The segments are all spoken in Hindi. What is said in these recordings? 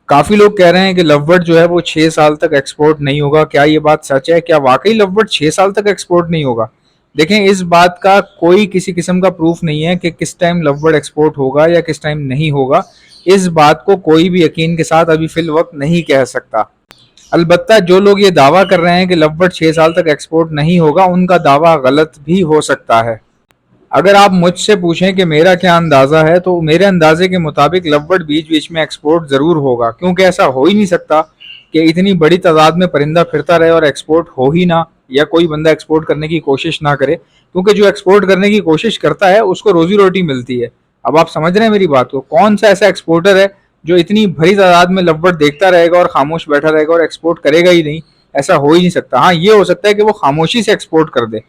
काफी लोग कह रहे हैं कि लवबर्ड जो है वो 6 साल तक एक्सपोर्ट नहीं होगा। क्या ये बात सच है? क्या वाकई लवबर्ड 6 साल तक एक्सपोर्ट नहीं होगा? देखें, इस बात का कोई किसी किस्म का प्रूफ नहीं है कि किस टाइम लवबर्ड एक्सपोर्ट होगा या किस टाइम नहीं होगा। इस बात को कोई भी यकीन के साथ अभी फिल वक्त नहीं कह सकता। अलबत्ता जो लोग ये दावा कर रहे हैं कि लवबर्ड 6 साल तक एक्सपोर्ट नहीं होगा, उनका दावा गलत भी हो सकता है। अगर आप मुझसे पूछें कि मेरा क्या अंदाज़ा है, तो मेरे अंदाजे के मुताबिक लवबर्ड बीच बीच में एक्सपोर्ट ज़रूर होगा, क्योंकि ऐसा हो ही नहीं सकता कि इतनी बड़ी तादाद में परिंदा फिरता रहे और एक्सपोर्ट हो ही ना, या कोई बंदा एक्सपोर्ट करने की कोशिश ना करे, क्योंकि जो एक्सपोर्ट करने की कोशिश करता है उसको रोजी रोटी मिलती है। अब आप समझ रहे हैं मेरी बात को? कौन सा ऐसा एक्सपोर्टर है जो इतनी भरी तादाद में लवबर्ड देखता रहेगा और खामोश बैठा रहेगा और एक्सपोर्ट करेगा ही नहीं? ऐसा हो ही नहीं सकता। हाँ, ये हो सकता है कि वो खामोशी से एक्सपोर्ट कर दे,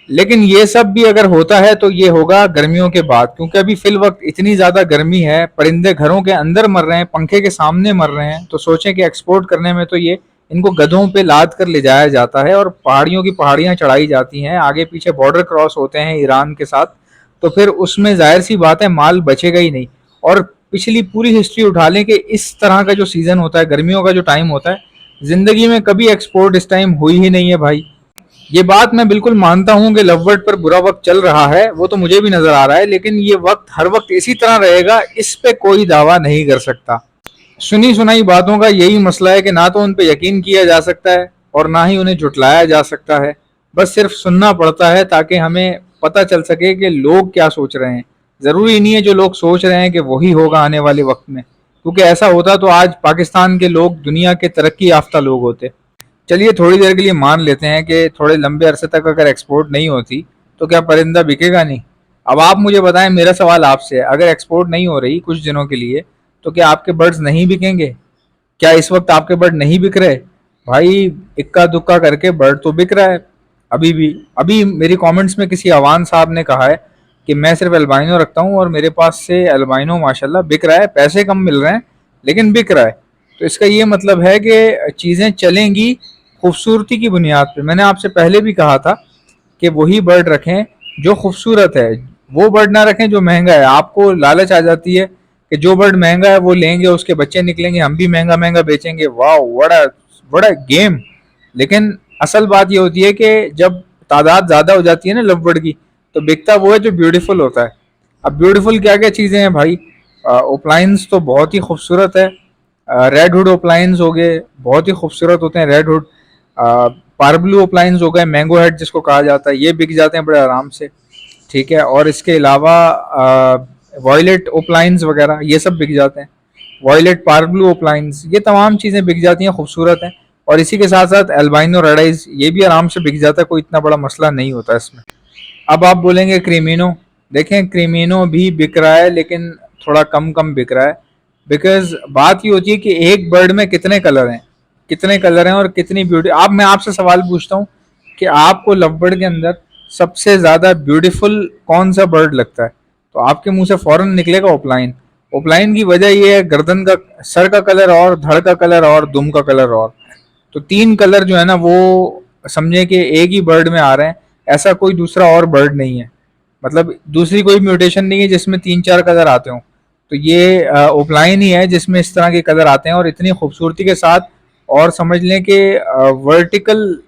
लेकिन ये सब भी अगर होता है तो ये होगा गर्मियों के बाद, क्योंकि अभी फिल वक्त इतनी ज्यादा गर्मी है, परिंदे घरों के अंदर मर रहे हैं, पंखे के सामने मर रहे हैं। तो सोचें कि एक्सपोर्ट करने में तो ये इनको गधों पे लाद कर ले जाया जाता है और पहाड़ियों की पहाड़ियां चढ़ाई जाती हैं, आगे पीछे बॉर्डर क्रॉस होते हैं ईरान के साथ। तो फिर उसमें जाहिर सी बात है माल बचेगा ही नहीं। और पिछली पूरी हिस्ट्री उठा लें कि इस तरह का जो सीजन होता है, गर्मियों का जो टाइम होता है, जिंदगी में कभी एक्सपोर्ट इस टाइम हुई ही नहीं है भाई। ये बात मैं बिल्कुल मानता हूं कि लवबर्ड पर बुरा वक्त चल रहा है, वो तो मुझे भी नजर आ रहा है, लेकिन ये वक्त हर वक्त इसी तरह रहेगा, इस पे कोई दावा नहीं कर सकता। सुनी सुनाई बातों का यही मसला है कि ना तो उन पे यकीन किया जा सकता है और ना ही उन्हें झुटलाया जा सकता है। बस सिर्फ सुनना पड़ता है ताकि हमें पता चल सके कि लोग क्या सोच रहे हैं। जरूरी नहीं है जो लोग सोच रहे हैं कि वही होगा आने वाले वक्त में, क्योंकि ऐसा होता तो आज पाकिस्तान के लोग दुनिया के तरक्की याफ्ता लोग होते। चलिए थोड़ी देर के लिए मान लेते हैं कि थोड़े लंबे अरसे तक अगर एक्सपोर्ट नहीं होती तो क्या परिंदा बिकेगा नहीं? अब आप मुझे बताएं, मेरा सवाल आपसे है, अगर एक्सपोर्ट नहीं हो रही कुछ दिनों के लिए तो क्या आपके बर्ड्स नहीं बिकेंगे? क्या इस वक्त आपके बर्ड नहीं बिक रहे? भाई, इक्का दुक्का करके बर्ड तो बिक रहा है अभी भी। अभी मेरी कमेंट्स में किसी अवान साहब ने कहा है कि मैं सिर्फ एल्बाइनो रखता हूँ और मेरे पास से एल्बाइनो माशाल्लाह बिक रहा है, पैसे कम मिल रहे हैं लेकिन बिक रहा है। तो इसका ये मतलब है कि चीज़ें चलेंगी खूबसूरती की बुनियाद पे। मैंने आपसे पहले भी कहा था कि वही बर्ड रखें जो खूबसूरत है, वो बर्ड ना रखें जो महंगा है। आपको लालच आ जाती है कि जो बर्ड महंगा है वो लेंगे, उसके बच्चे निकलेंगे, हम भी महंगा महंगा बेचेंगे, वाह बड़ा बड़ा गेम। लेकिन असल बात ये होती है कि जब तादाद ज्यादा हो जाती है ना लव बर्ड की, तो बिकता वो है जो ब्यूटीफुल होता है। अब ब्यूटीफुल क्या क्या चीजें हैं भाई? ओपलाइंस तो बहुत ही खूबसूरत है। रेड हुड ओपलाइंस हो गए, बहुत ही खूबसूरत होते हैं रेड हुड। पारब्लू ओपलाइंस हो गए, मैंगो हेड जिसको कहा जाता है, ये बिक जाते हैं बड़े आराम से। ठीक है, और इसके अलावा वॉयलेट ओपलाइंस वगैरह ये सब बिक जाते हैं। वॉयलेट पारब्लू ओपलाइंस, ये तमाम चीज़ें बिक जाती हैं, खूबसूरत हैं। और इसी के साथ साथ एल्बाइनो रेड आइज ये भी आराम से बिक जाता है, कोई इतना बड़ा मसला नहीं होता इसमें। अब आप बोलेंगे क्रीमिनो, देखें क्रीमिनो भी बिक रहा है लेकिन थोड़ा कम कम बिक रहा है। बिकॉज बात ये होती है कि एक बर्ड में कितने कलर हैं, कितने कलर हैं और कितनी ब्यूटी। आप मैं आपसे सवाल पूछता हूँ कि आपको लव बर्ड के अंदर सबसे ज्यादा ब्यूटीफुल कौन सा बर्ड लगता है? तो आपके मुंह से फौरन निकलेगा ओपलाइन। ओपलाइन की वजह ये है, गर्दन का, सर का कलर और धड़ का कलर और दुम का कलर और, तो तीन कलर जो है ना वो समझे कि एक ही बर्ड में आ रहे हैं। ऐसा कोई दूसरा और बर्ड नहीं है, मतलब दूसरी कोई म्यूटेशन नहीं है जिसमें तीन चार कलर आते हों। तो ये ओपलाइन ही है जिसमें इस तरह के कलर आते हैं और इतनी खूबसूरती के साथ। और समझ लें कि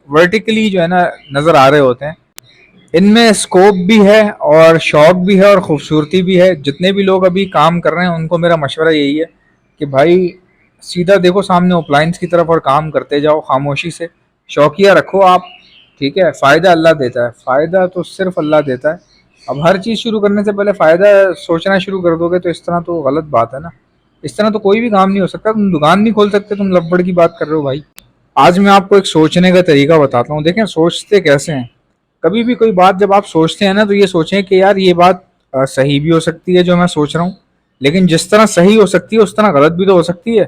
वर्टिकली जो है ना नजर आ रहे होते हैं। इनमें स्कोप भी है और शौक भी है और खूबसूरती भी है। जितने भी लोग अभी काम कर रहे हैं उनको मेरा मशवरा यही है कि भाई सीधा देखो सामने ओपलाइंस की तरफ और काम करते जाओ खामोशी से। शौकिया रखो आप, ठीक है? फ़ायदा अल्लाह देता है, फ़ायदा तो सिर्फ अल्लाह देता है। अब हर चीज़ शुरू करने से पहले फ़ायदा सोचना शुरू कर दोगे तो इस तरह तो गलत बात है ना। इस तरह तो कोई भी काम नहीं हो सकता। तुम दुकान नहीं खोल सकते, तुम लब्बड़ की बात कर रहे हो भाई। आज मैं आपको एक सोचने का तरीका बताता हूँ। देखें सोचते कैसे हैं। कभी भी कोई बात जब आप सोचते हैं ना तो ये सोचें कि यार ये बात सही भी हो सकती है जो मैं सोच रहा हूँ, लेकिन जिस तरह सही हो सकती है उस तरह गलत भी तो हो सकती है।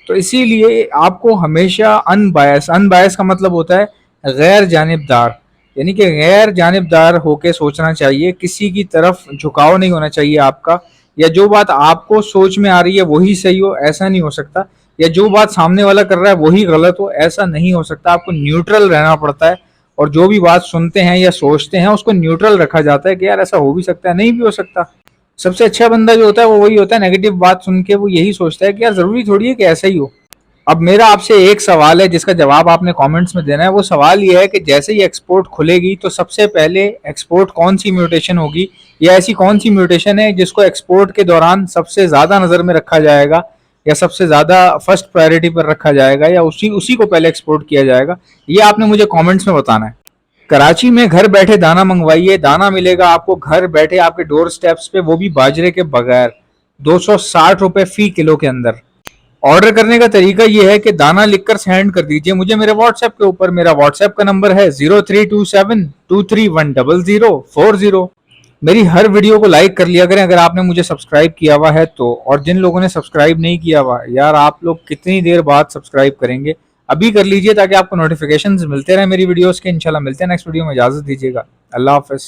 तो इसीलिए आपको हमेशा अनबायस, अनबायस का मतलब होता है गैर जानिबदार, यानी कि गैर जानिबदार होके सोचना चाहिए। किसी की तरफ झुकाव नहीं होना चाहिए आपका, या जो बात आपको सोच में आ रही है वही सही हो ऐसा नहीं हो सकता, या जो बात सामने वाला कर रहा है वही गलत हो ऐसा नहीं हो सकता। आपको न्यूट्रल रहना पड़ता है और जो भी बात सुनते हैं या सोचते हैं उसको न्यूट्रल रखा जाता है कि यार ऐसा हो भी सकता है, नहीं भी हो सकता। सबसे अच्छा बंदा जो होता है वो वही होता है, नेगेटिव बात सुन के वो यही सोचता है कि यार जरूरी थोड़ी है कि ऐसा ही हो। अब मेरा आपसे एक सवाल है जिसका जवाब आपने कमेंट्स में देना है। वो सवाल ये है कि जैसे ही एक्सपोर्ट खुलेगी तो सबसे पहले एक्सपोर्ट कौन सी म्यूटेशन होगी, या ऐसी कौन सी म्यूटेशन है जिसको एक्सपोर्ट के दौरान सबसे ज्यादा नजर में रखा जाएगा, या सबसे ज्यादा फर्स्ट प्रायोरिटी पर रखा जाएगा, या उसी उसी को पहले एक्सपोर्ट किया जाएगा। ये आपने मुझे कॉमेंट्स में बताना है। कराची में घर बैठे दाना मंगवाइए, दाना मिलेगा आपको घर बैठे आपके डोर स्टेप्स पे, वो भी बाजरे के बगैर, 260 रुपए फी किलो के अंदर। ऑर्डर करने का तरीका ये है कि दाना लिखकर सेंड कर दीजिए मुझे मेरे व्हाट्सएप के ऊपर। मेरा व्हाट्सएप का नंबर है 0327231040। मेरी हर वीडियो को लाइक कर लिया करें अगर आपने मुझे सब्सक्राइब किया हुआ है तो। और जिन लोगों ने सब्सक्राइब नहीं किया हुआ, यार आप लोग कितनी देर बाद सब्सक्राइब करेंगे, अभी कर लीजिए ताकि आपको नोटिफिकेशंस मिलते रहे मेरी वीडियोस के। इंशाल्लाह मिलते हैं नेक्स्ट वीडियो में, इजाजत दीजिएगा, अल्लाह हाफिज।